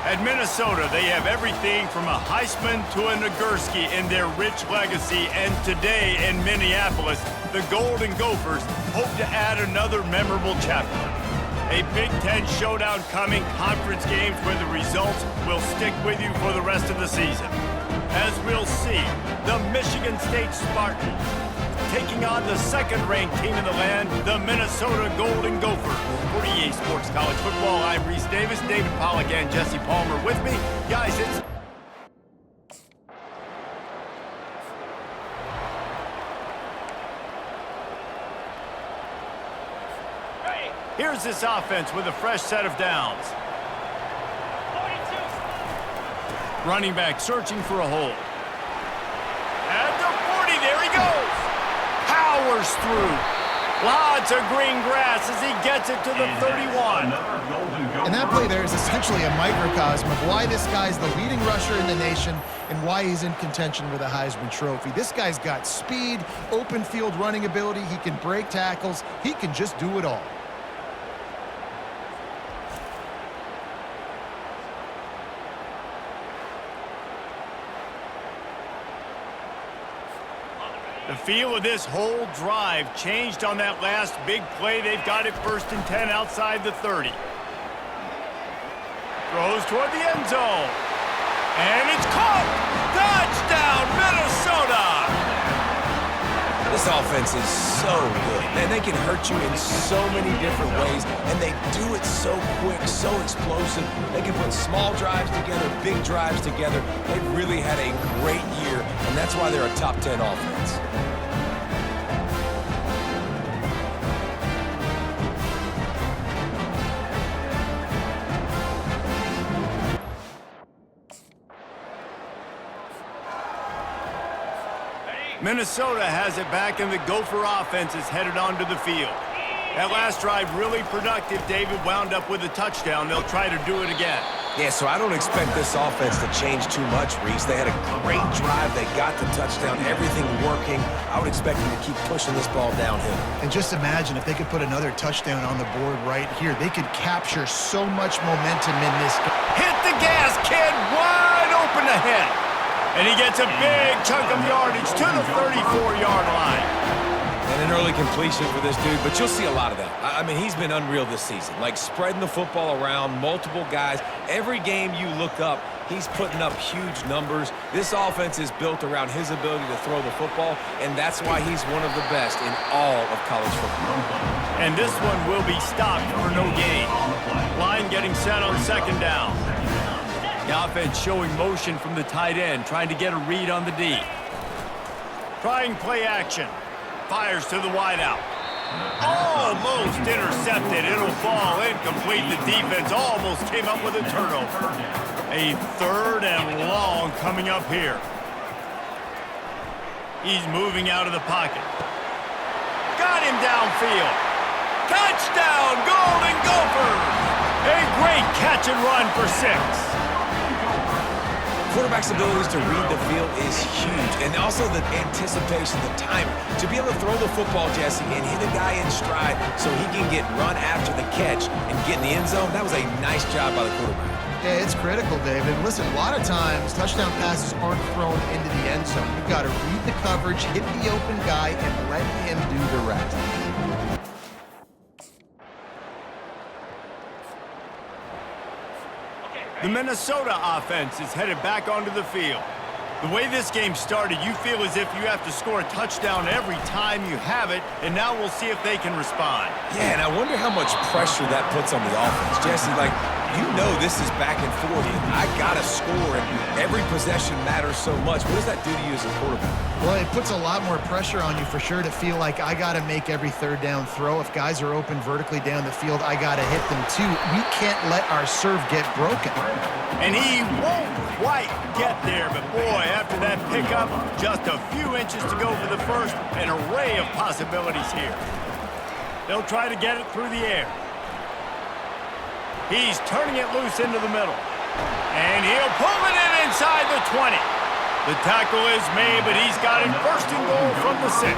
At Minnesota, they have everything from a Heisman to a Nagurski in their rich legacy, and today in Minneapolis, the Golden Gophers hope to add another memorable chapter. A Big Ten showdown coming, conference games where the results will stick with you for the rest of the season. As we'll see, the Michigan State Spartans taking on the second-ranked team in the land, the Minnesota Golden Gophers. For EA Sports College Football, I'm Reese Davis, David Pollack, and Jesse Palmer with me. Guys, it's... Here's this offense with a fresh set of downs. Running back searching for a hole. At the 40, there he goes. Powers through. Lots of green grass as he gets it to the 31. And that play there is essentially a microcosm of why this guy's the leading rusher in the nation and why he's in contention with a Heisman Trophy. This guy's got speed, open field running ability. He can break tackles. He can just do it all. The feel of this whole drive changed on that last big play. They've got it 1st and 10 outside the 30. Throws toward the end zone. And it's caught! Touchdown, Minnesota! This offense is so good, and they can hurt you in so many different ways, and they do it so quick, so explosive. They can put small drives together, big drives together. They've really had a great year, and that's why they're a top 10 offense. Minnesota has it back, and the Gopher offense is headed onto the field. That last drive really productive. David wound up with a touchdown. They'll try to do it again. Yeah, so I don't expect this offense to change too much, Reese. They had a great drive. They got the touchdown, everything working. I would expect them to keep pushing this ball downhill. And just imagine if they could put another touchdown on the board right here. They could capture so much momentum in this game. Hit the gas, kid. Wide open ahead. And he gets a big chunk of yardage to the 34-yard line. And an early completion for this dude, but you'll see a lot of that. I mean, he's been unreal this season, like spreading the football around, multiple guys. Every game you look up, he's putting up huge numbers. This offense is built around his ability to throw the football, and that's why he's one of the best in all of college football. And this one will be stopped for no gain. Line getting set on 2nd down. The offense showing motion from the tight end, trying to get a read on the D. Trying play action. Fires to the wideout. Almost intercepted. It'll fall incomplete. The defense almost came up with a turnover. A 3rd and long coming up here. He's moving out of the pocket. Got him downfield. Touchdown, Golden Gophers! A great catch and run for 6. Quarterback's abilities to read the field is huge, and also the anticipation, the timing. To be able to throw the football, Jesse, and hit a guy in stride so he can get run after the catch and get in the end zone, that was a nice job by the quarterback. Yeah, it's critical, David. Listen, a lot of times touchdown passes aren't thrown into the end zone. You've got to read the coverage, hit the open guy, and let him do the rest. The Minnesota offense is headed back onto the field. The way this game started, you feel as if you have to score a touchdown every time you have it, and now we'll see if they can respond. Yeah, and I wonder how much pressure that puts on the offense. Jesse, like, you know this is back and forth, and I got to score, and every possession matters so much. What does that do to you as a quarterback? Well, it puts a lot more pressure on you for sure to feel like I got to make every 3rd down throw. If guys are open vertically down the field, I got to hit them too. We can't let our serve get broken. And he won't quite get there, but boy, after that pickup, just a few inches to go for the first. An array of possibilities here. They'll try to get it through the air. He's turning it loose into the middle. And he'll pull it in inside the 20. The tackle is made, but he's got it 1st and goal from the 6.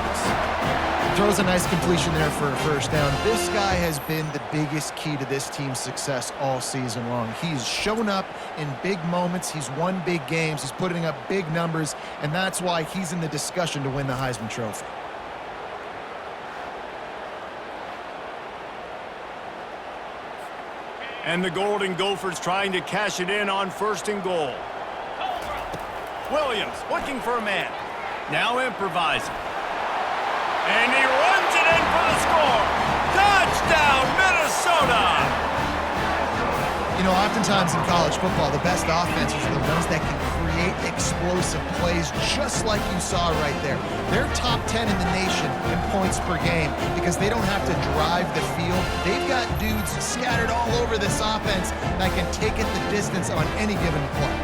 Throws a nice completion there for a first down. This guy has been the biggest key to this team's success all season long. He's shown up in big moments. He's won big games. He's putting up big numbers, and that's why he's in the discussion to win the Heisman Trophy. And the Golden Gophers trying to cash it in on 1st and goal. Williams looking for a man. Now improvising. And he runs it in for the score. Touchdown, Minnesota! You know, oftentimes in college football, the best offenses are the ones that can create explosive plays just like you saw right there. They're top 10 in the nation in points per game because they don't have to drive the field. They've got dudes scattered all over this offense that can take it the distance on any given play.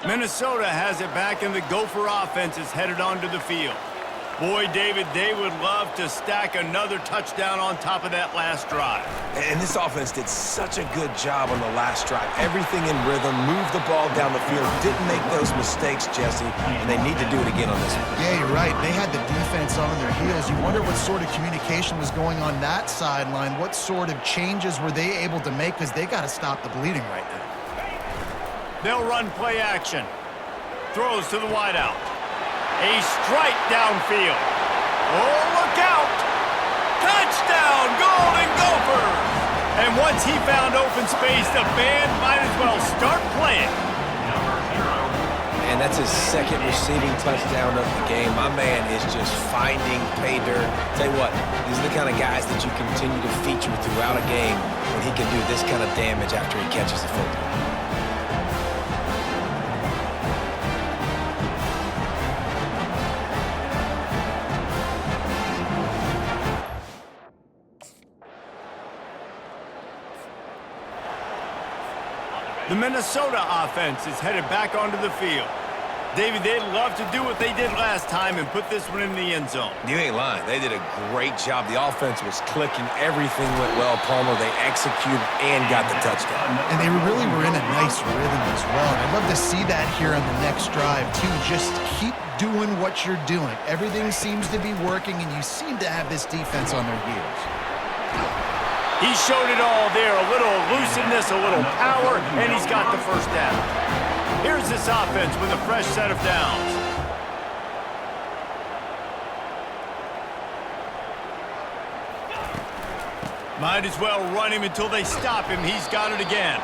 Minnesota has it back, and the Gopher offense is headed onto the field. Boy, David, they would love to stack another touchdown on top of that last drive. And this offense did such a good job on the last drive. Everything in rhythm, moved the ball down the field, didn't make those mistakes, Jesse, and they need to do it again on this one. Yeah, you're right. They had the defense on their heels. You wonder what sort of communication was going on that sideline. What sort of changes were they able to make, because they got to stop the bleeding right now. They'll run play action. Throws to the wideout. A strike downfield. Oh, look out! Touchdown, Golden Gophers! And once he found open space, the band might as well start playing. And that's his second receiving touchdown of the game. My man is just finding pay dirt. Tell you what, these are the kind of guys that you continue to feature throughout a game when he can do this kind of damage after he catches the football. The Minnesota offense is headed back onto the field. David, they'd love to do what they did last time and put this one in the end zone. You ain't lying. They did a great job. The offense was clicking. Everything went well, Palmer. They executed and got the touchdown. And they really were in a nice rhythm as well. And I'd love to see that here on the next drive, too. Just keep doing what you're doing. Everything seems to be working, and you seem to have this defense on their heels. He showed it all there, a little elusiveness, a little power, and he's got the first down. Here's this offense with a fresh set of downs. Might as well run him until they stop him. He's got it again.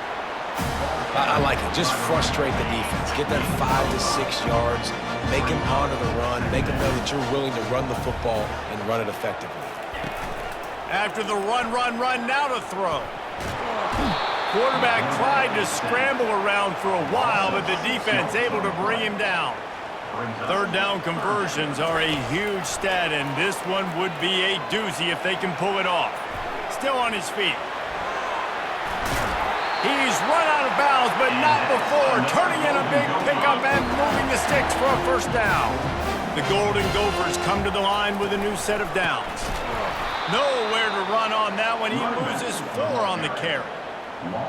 I like it. Just frustrate the defense. Get that 5 to 6 yards. Make him honor the run. Make him know that you're willing to run the football and run it effectively. After the run, now to throw. Quarterback tried to scramble around for a while, but the defense able to bring him down. Third down conversions are a huge stat, and this one would be a doozy if they can pull it off. Still on his feet. He's run out of bounds, but not before turning in a big pickup and moving the sticks for a first down. The Golden Gophers come to the line with a new set of downs. Nowhere to run on that one. He loses 4 on the carry.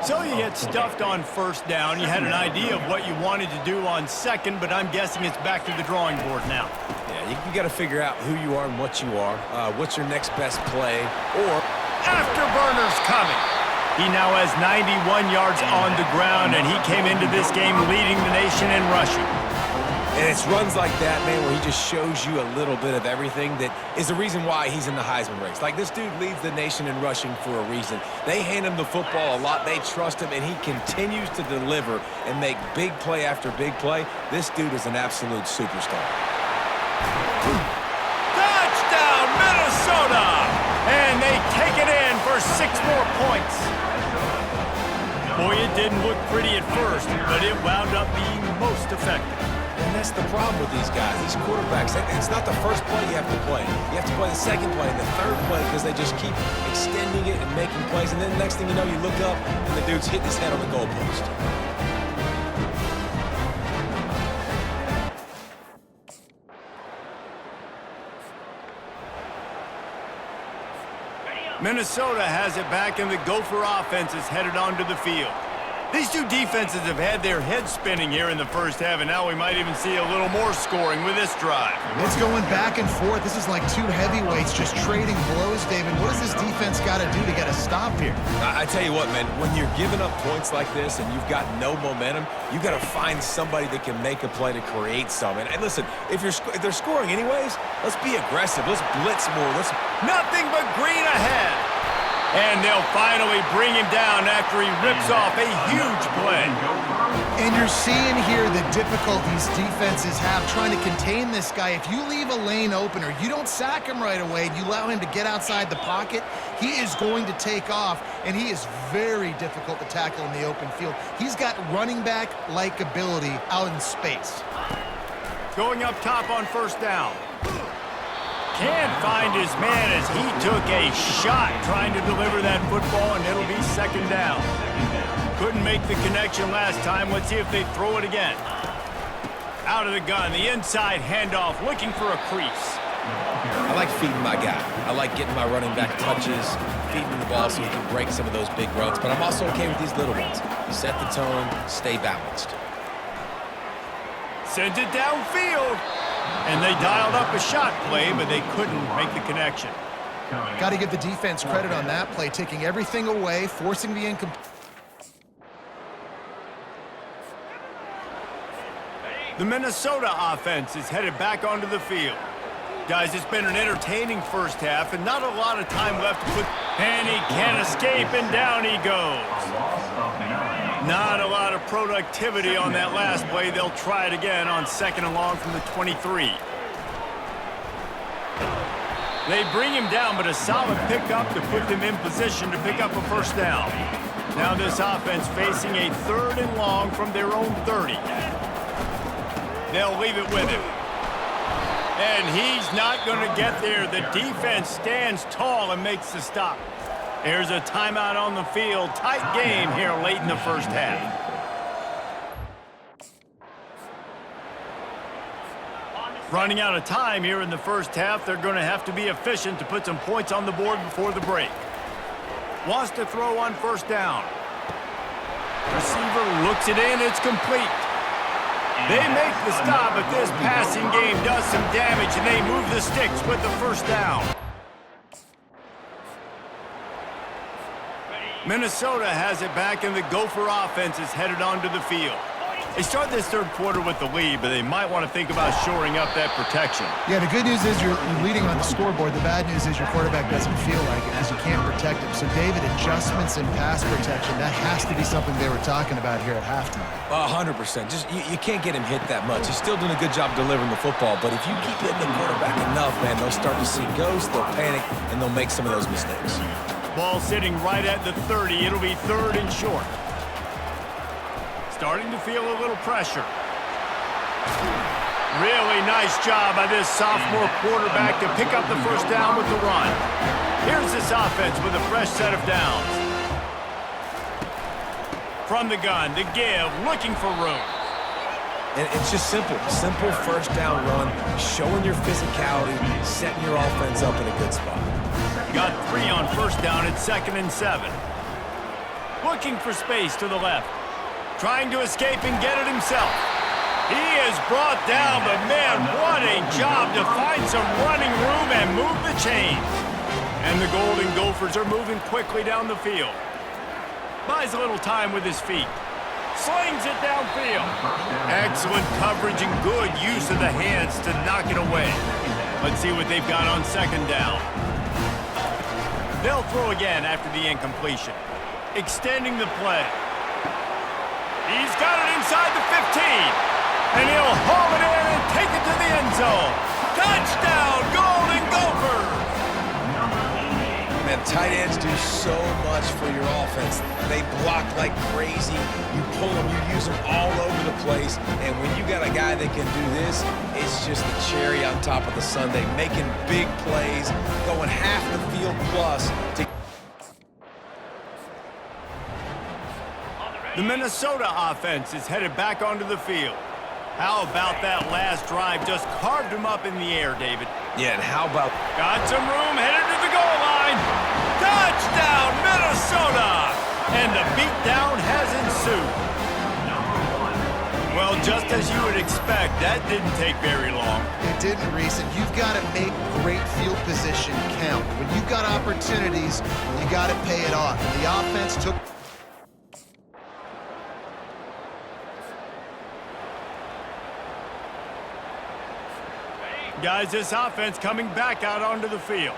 So you get stuffed on first down. You had an idea of what you wanted to do on second, but I'm guessing it's back to the drawing board now. Yeah, you got to figure out who you are and what you are. What's your next best play? Or afterburner's coming. He now has 91 yards on the ground, and he came into this game leading the nation in rushing. And it's runs like that, man, where he just shows you a little bit of everything that is the reason why he's in the Heisman race. Like, this dude leads the nation in rushing for a reason. They hand him the football a lot. They trust him, and he continues to deliver and make big play after big play. This dude is an absolute superstar. Touchdown, Minnesota! And they take it in for 6 more points. Boy, it didn't look pretty at first, but it wound up being most effective. And that's the problem with these guys, these quarterbacks. It's not the first play you have to play. You have to play the second play and the third play because they just keep extending it and making plays. And then the next thing you know, you look up and the dude's hitting his head on the goalpost. Minnesota has it back, and the Gopher offense is headed onto the field. These two defenses have had their heads spinning here in the first half, and now we might even see a little more scoring with this drive. It's going back and forth. This is like two heavyweights just trading blows, David. What does this defense got to do to get a stop here? I tell you what, man, when you're giving up points like this and you've got no momentum, you got to find somebody that can make a play to create some. And listen, if they're scoring anyways, let's be aggressive. Let's blitz more. Nothing but green ahead. And they'll finally bring him down after he rips off a huge play. And you're seeing here the difficulties defenses have trying to contain this guy. If you leave a lane open or you don't sack him right away and you allow him to get outside the pocket, he is going to take off, and he is very difficult to tackle in the open field. He's got running back-like ability out in space. Going up top on first down. Can't find his man as he took a shot trying to deliver that football, and it'll be second down. Couldn't make the connection last time. Let's see if they throw it again. Out of the gun, the inside handoff, looking for a crease. I like feeding my guy. I like getting my running back touches, feeding the ball so he can break some of those big runs, but I'm also okay with these little ones. Set the tone, stay balanced. Sends it downfield. And they dialed up a shot play, but they couldn't make the connection. Got to give the defense credit on that play, taking everything away, forcing the incomplete. The Minnesota offense is headed back onto the field. Guys, it's been an entertaining first half, and not a lot of time left to put... And he can't escape, and down he goes. Not a lot of productivity on that last play. They'll try it again on second and long from the 23. They bring him down, but a solid pickup to put them in position to pick up a first down. Now this offense facing a third and long from their own 30. They'll leave it with him. And he's not going to get there. The defense stands tall and makes the stop. There's a timeout on the field. Tight game here late in the first half. Running out of time here in the first half. They're going to have to be efficient to put some points on the board before the break. Wants to throw on first down. Receiver looks it in. It's complete. They make the stop, but this passing game does some damage, and they move the sticks with the first down. Minnesota has it back, and the Gopher offense is headed onto the field. They start this third quarter with the lead, but they might want to think about shoring up that protection. Yeah, the good news is you're leading on the scoreboard. The bad news is your quarterback doesn't feel like it because you can't protect him. So, David, adjustments in pass protection, that has to be something they were talking about here at halftime. 100%. Just you can't get him hit that much. He's still doing a good job delivering the football, but if you keep hitting the quarterback enough, man, they'll start to see ghosts, they'll panic, and they'll make some of those mistakes. Ball sitting right at the 30. It'll be third and short. Starting to feel a little pressure. Really nice job by this sophomore quarterback to pick up the first down with the run. Here's this offense with a fresh set of downs. From the gun, the give, looking for room. And it's just simple. Simple first down run, showing your physicality, setting your offense up in a good spot. Got 3 on first down at 2nd and 7. Looking for space to the left. Trying to escape and get it himself. He is brought down, but man, what a job to find some running room and move the chains. And the Golden Gophers are moving quickly down the field. Buys a little time with his feet. Slings it downfield. Excellent coverage and good use of the hands to knock it away. Let's see what they've got on second down. They'll throw again after the incompletion. Extending the play. He's got it inside the 15. And he'll haul it in and take it to the end zone. Touchdown, Golden Gophers! Man, tight ends do so much for your offense. They block like crazy. You pull them, you use them all over the place. And when you got a guy that can do this, it's just the cherry on top of the sundae, making big plays, going half the field plus to... The Minnesota offense is headed back onto the field. How about that last drive? Just carved him up in the air, David. Yeah, and how about... Got some room, headed to the goal line. as you would expect, that didn't take very long. It didn't, Reese, and you've got to make great field position count. When you've got opportunities, you got to pay it off. And the offense took... Guys, this offense coming back out onto the field.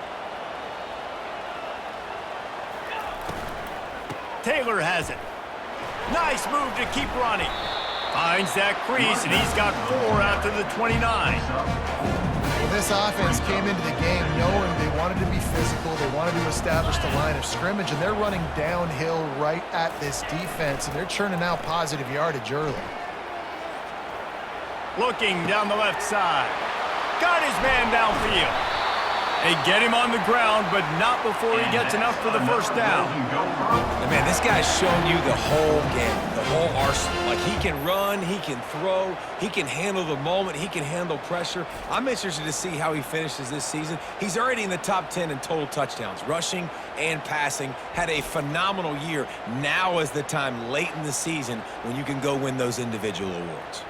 Taylor has it. Nice move to keep running. Finds that crease, and he's got 4 out to the 29. Well, this offense came into the game knowing they wanted to be physical, they wanted to establish the line of scrimmage, and they're running downhill right at this defense, and they're churning out positive yardage early. Looking down the left side. Got his man downfield. They get him on the ground, but not before he gets enough for the first down. And man, this guy's shown you the whole game, the whole arsenal. Like, he can run, he can throw, he can handle the moment, he can handle pressure. I'm interested to see how he finishes this season. He's already in the top 10 in total touchdowns, rushing and passing. Had a phenomenal year. Now is the time late in the season when you can go win those individual awards.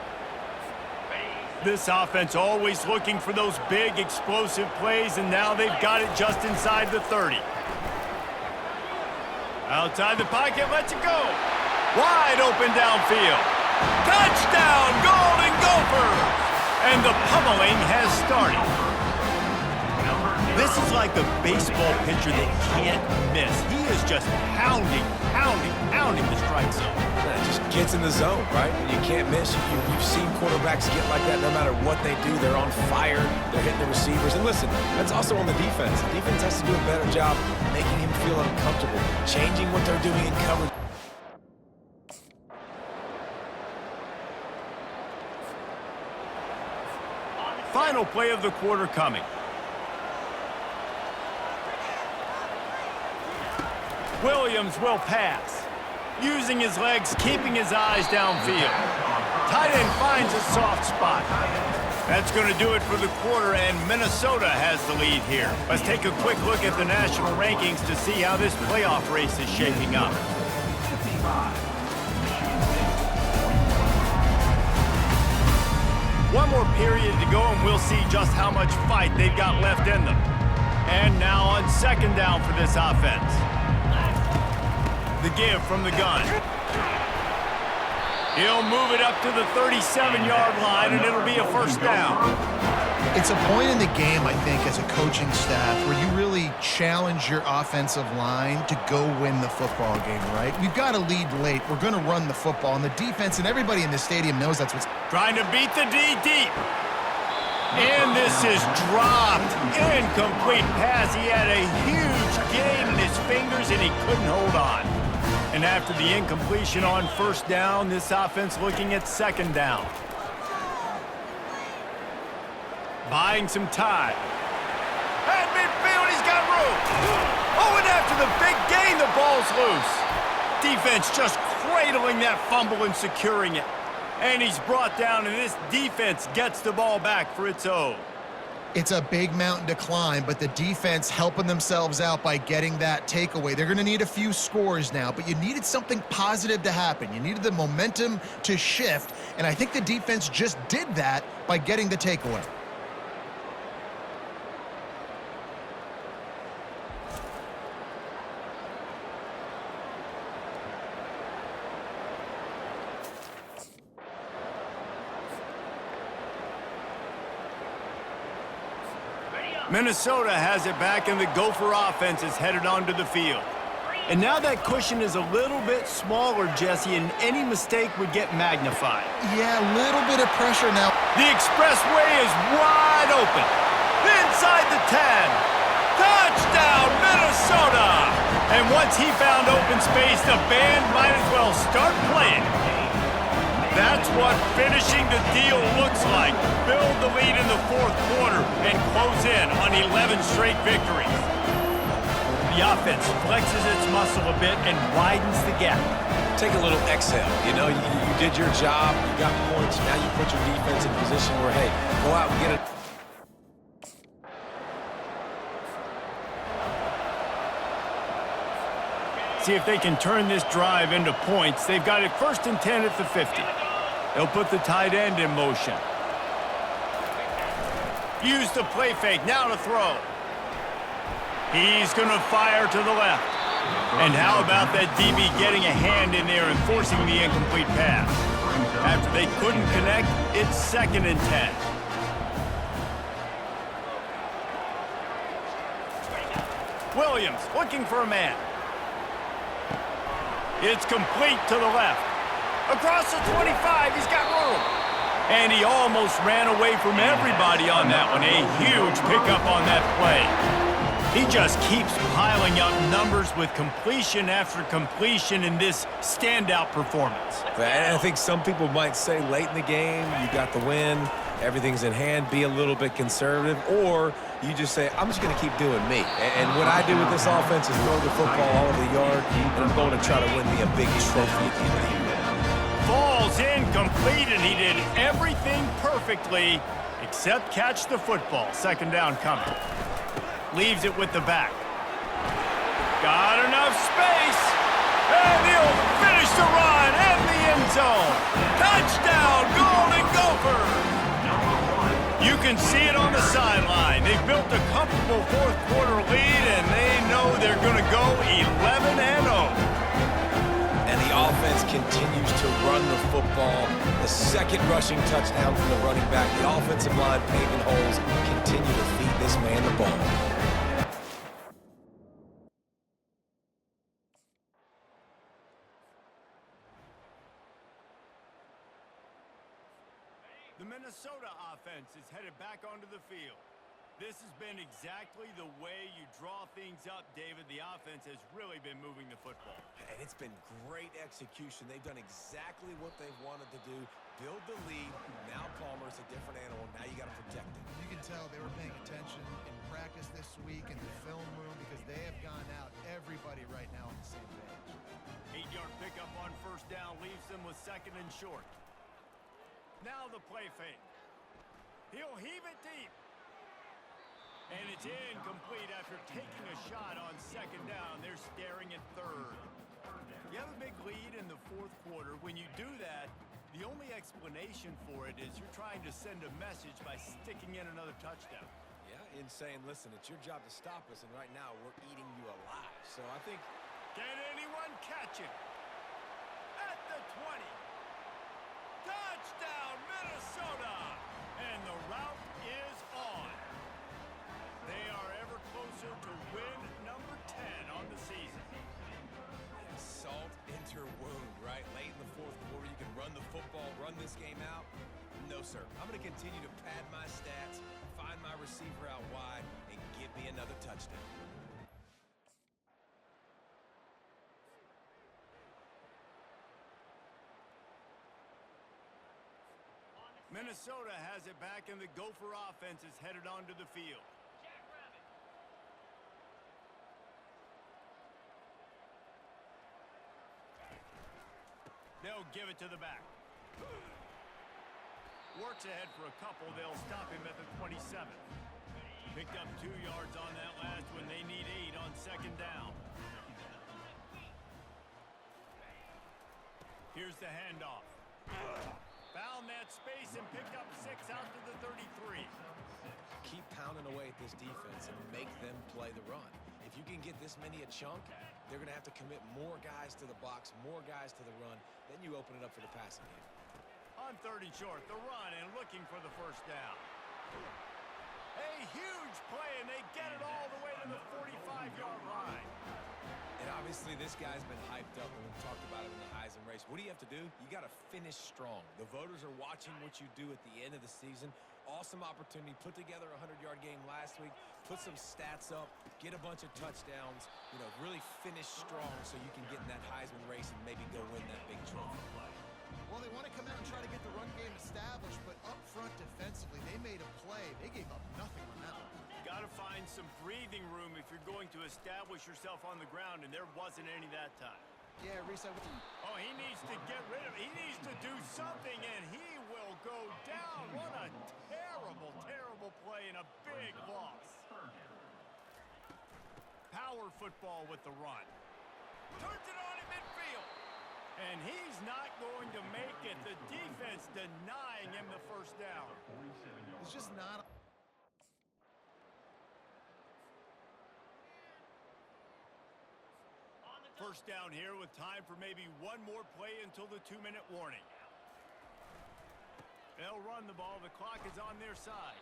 This offense always looking for those big, explosive plays, and now they've got it just inside the 30. Outside the pocket, lets it go. Wide open downfield. Touchdown, Golden Gophers! And the pummeling has started. This is like a baseball pitcher that can't miss. He is just pounding the strike zone. It just gets in the zone, right? And you can't miss. You've seen quarterbacks get like that no matter what they do. They're on fire. They're hitting the receivers. And listen, that's also on the defense. The defense has to do a better job making him feel uncomfortable, changing what they're doing in coverage. Final play of the quarter coming. Williams will pass. Using his legs, keeping his eyes downfield. Tight end finds a soft spot. That's going to do it for the quarter, and Minnesota has the lead here. Let's take a quick look at the national rankings to see how this playoff race is shaping up. One more period to go, and we'll see just how much fight they've got left in them. And now on second down for this offense. The give from the gun. He'll move it up to the 37-yard line, and it'll be a first down. It's a point in the game, I think, as a coaching staff where you really challenge your offensive line to go win the football game, right? We've got to lead late. We're going to run the football, and the defense and everybody in the stadium knows that's what's... Trying to beat the D deep. And this is dropped. Incomplete pass. He had a huge gain in his fingers, and he couldn't hold on. And after the incompletion on first down, this offense looking at second down. Buying some time. At midfield, he's got room. Oh, and after the big gain, the ball's loose. Defense just cradling that fumble and securing it. And he's brought down, and this defense gets the ball back for its own. It's a big mountain to climb, but the defense helping themselves out by getting that takeaway. They're going to need a few scores now, but you needed something positive to happen. You needed the momentum to shift, and I think the defense just did that by getting the takeaway. Minnesota has it back, and the Gopher offense is headed onto the field. And now that cushion is a little bit smaller, Jesse, and any mistake would get magnified. Yeah, a little bit of pressure now. The expressway is wide open. Inside the 10. Touchdown, Minnesota! And once he found open space, the band might as well start playing. That's what finishing the deal looks like. Build the lead in the fourth quarter and close in on 11 straight victories. The offense flexes its muscle a bit and widens the gap. Take a little exhale. You know, you did your job, you got points, now you put your defense in a position where, hey, go out and get it. See if they can turn this drive into points. They've got it 1st and 10 at the 50. He'll put the tight end in motion. Use the play fake, now to throw. He's going to fire to the left. And how about that DB getting a hand in there and forcing the incomplete pass? After they couldn't connect, it's 2nd and 10. Williams looking for a man. It's complete to the left. Across the 25, he's got room. And he almost ran away from everybody on that one. A huge pickup on that play. He just keeps piling up numbers with completion after completion in this standout performance. And I think some people might say late in the game, you got the win, everything's in hand, be a little bit conservative, or you just say, I'm just going to keep doing me. And what I do with this offense is throw the football all over the yard, and I'm going to try to win me a big trophy at the end of the year. Falls incomplete, and he did everything perfectly except catch the football. 2nd down coming. Leaves it with the back. Got enough space. And he'll finish the run in the end zone. Touchdown, Golden Gophers. You can see it on the sideline. They've built a comfortable 4th quarter lead, and they know they're going to go 11-0. And the offense continues to run the football. The 2nd rushing touchdown from the running back. The offensive line paving holes. Continue to feed this man the ball. The Minnesota offense is headed back onto the field. This has been exactly the way you draw things up, David. The offense has really been moving the football. And it's been great execution. They've done exactly what they've wanted to do. Build the lead. Now Palmer's a different animal. Now you got to protect it. You can tell they were paying attention in practice this week in the film room because they have gone out, everybody right now on the same page. 8-yard pickup on 1st down leaves them with 2nd and short. Now the play fake. He'll heave it deep. And it's incomplete after taking a shot on 2nd down. They're staring at 3rd. You have a big lead in the 4th quarter. When you do that, the only explanation for it is you're trying to send a message by sticking in another touchdown. Yeah, in saying, listen, it's your job to stop us, and right now we're eating you alive. So I think... Can anyone catch it? At the 20. Touchdown, Minnesota! And the route is on. They are ever closer to win number 10 on the season. Salt into wound, right? Late in the 4th quarter, you can run the football, run this game out. No, sir. I'm going to continue to pad my stats, find my receiver out wide, and give me another touchdown. Minnesota has it back, and the Gopher offense is headed onto the field. They'll give it to the back. Works ahead for a couple. They'll stop him at the 27. Picked up 2 yards on that last one. They need 8 on 2nd down. Here's the handoff. Found that space and picked up 6 out to the 33. Keep pounding away at this defense and make them play the run. If you can get this many a chunk, they're going to have to commit more guys to the box, more guys to the run. Then you open it up for the passing game. On 3rd and short, the run and looking for the 1st down. A huge play, and they get it all the way to the 45-yard line. And obviously this guy's been hyped up, and we've talked about it in the Heisman race. What do you have to do? You got to finish strong. The voters are watching what you do at the end of the season. Awesome opportunity. Put together a 100-yard game last week. Put some stats up. Get a bunch of touchdowns. You know, really finish strong so you can get in that Heisman race and maybe go win that big trophy. Well, they want to come out and try to get the run game established, but up front defensively, they made a play. They gave up nothing on that one. Got to find some breathing room if you're going to establish yourself on the ground, and there wasn't any that time. Yeah, Reese, Oh, he needs to get rid of it. He needs to do something, and he will go down. What a terrible, terrible play and a big loss. Power football with the run. Turns it on in midfield. And he's not going to make it. The defense denying him the first down. It's just not... First down here with time for maybe one more play until the 2-minute warning. They'll run the ball. The clock is on their side.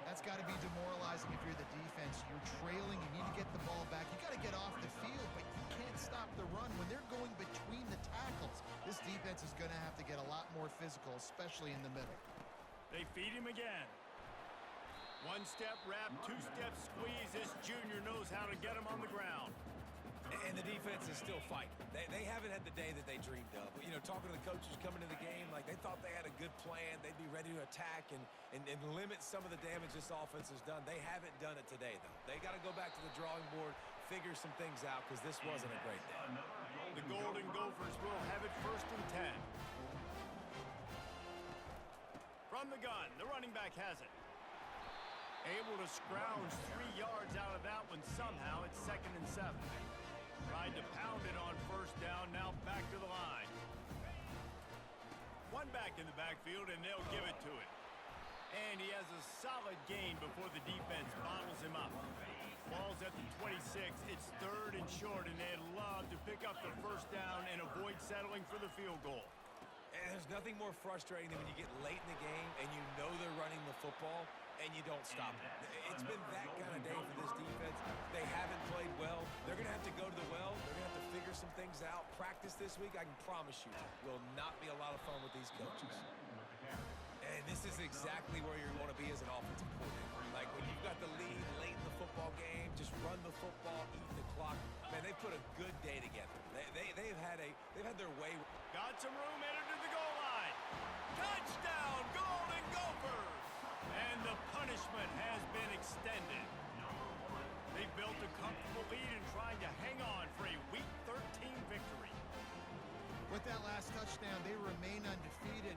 That's got to be demoralizing if you're the defense. You're trailing. You need to get the ball back. You got to get off the field, but you can't stop the run. When they're going between the tackles, this defense is going to have to get a lot more physical, especially in the middle. They feed him again. One-step wrap, two-step squeeze. This junior knows how to get him on the ground. And the defense is still fighting. They haven't had the day that they dreamed of. You know, talking to the coaches coming to the game, like they thought they had a good plan. They'd be ready to attack and limit some of the damage this offense has done. They haven't done it today, though. They got to go back to the drawing board, figure some things out, because this wasn't a great day. The Golden Gophers will have it 1st and 10. From the gun, the running back has it. Able to scrounge 3 yards out of that one somehow. It's 2nd and 7. Tried to pound it on first down, now back to the line. One back in the backfield, and they'll give it to it. And he has a solid gain before the defense bottles him up. Ball's at the 26. It's 3rd and short, and they'd love to pick up the first down and avoid settling for the field goal. And there's nothing more frustrating than when you get late in the game and you know they're running the football and you don't stop it. It's been that kind of day for this defense. They haven't played well. They're going to have to go to the well. They're going to have to figure some things out. Practice this week, I can promise you, will not be a lot of fun with these coaches. And this is exactly where you want to be as an offensive coordinator. Like when you've got the lead late in the football game, just run the football, eat the clock. Man, they've put a good day together. They've had their way. Got some room, entered to the goal line. Touchdown, Golden Gophers! And the punishment has been extended. They built a comfortable lead and trying to hang on for a Week 13 victory. With that last touchdown, they remain undefeated.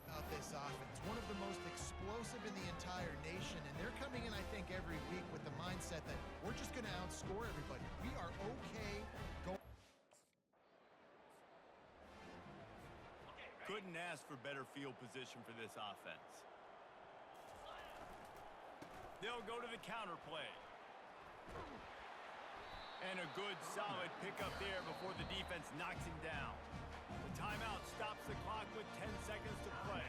About this offense, one of the most explosive in the entire nation, and they're coming in, I think, every week with the mindset that we're just going to outscore everybody. We are okay going. Couldn't ask for better field position for this offense. They'll go to the counter play. And a good, solid pickup there before the defense knocks him down. The timeout stops the clock with 10 seconds to play.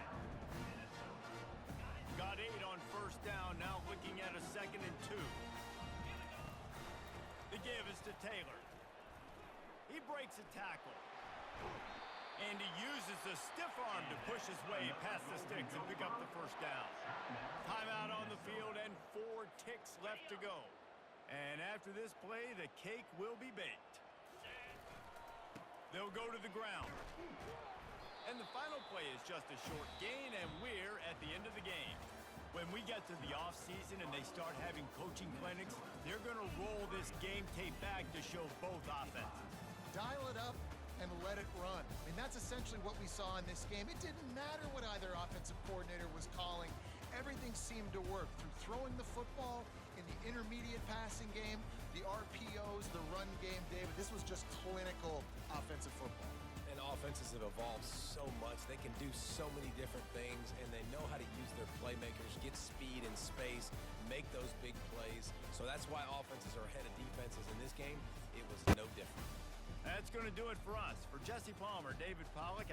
Got 8 on first down, now looking at a 2nd and 2. The give is to Taylor. He breaks a tackle. And he uses the stiff arm to push his way past the sticks and pick up the first down. Timeout on the field and 4 ticks left to go. And after this play, the cake will be baked. They'll go to the ground. And the final play is just a short gain, and we're at the end of the game. When we get to the offseason and they start having coaching clinics, they're going to roll this game tape back to show both offenses. Dial it up and let it run. I mean, that's essentially what we saw in this game. It didn't matter what either offensive coordinator was calling. Everything seemed to work through throwing the football in the intermediate passing game, the RPOs, the run game, David. This was just clinical offensive football. And offenses have evolved so much. They can do so many different things, and they know how to use their playmakers, get speed and space, make those big plays. So that's why offenses are ahead of defenses. In this game, it was no different. That's going to do it for us. For Jesse Palmer, David Pollack.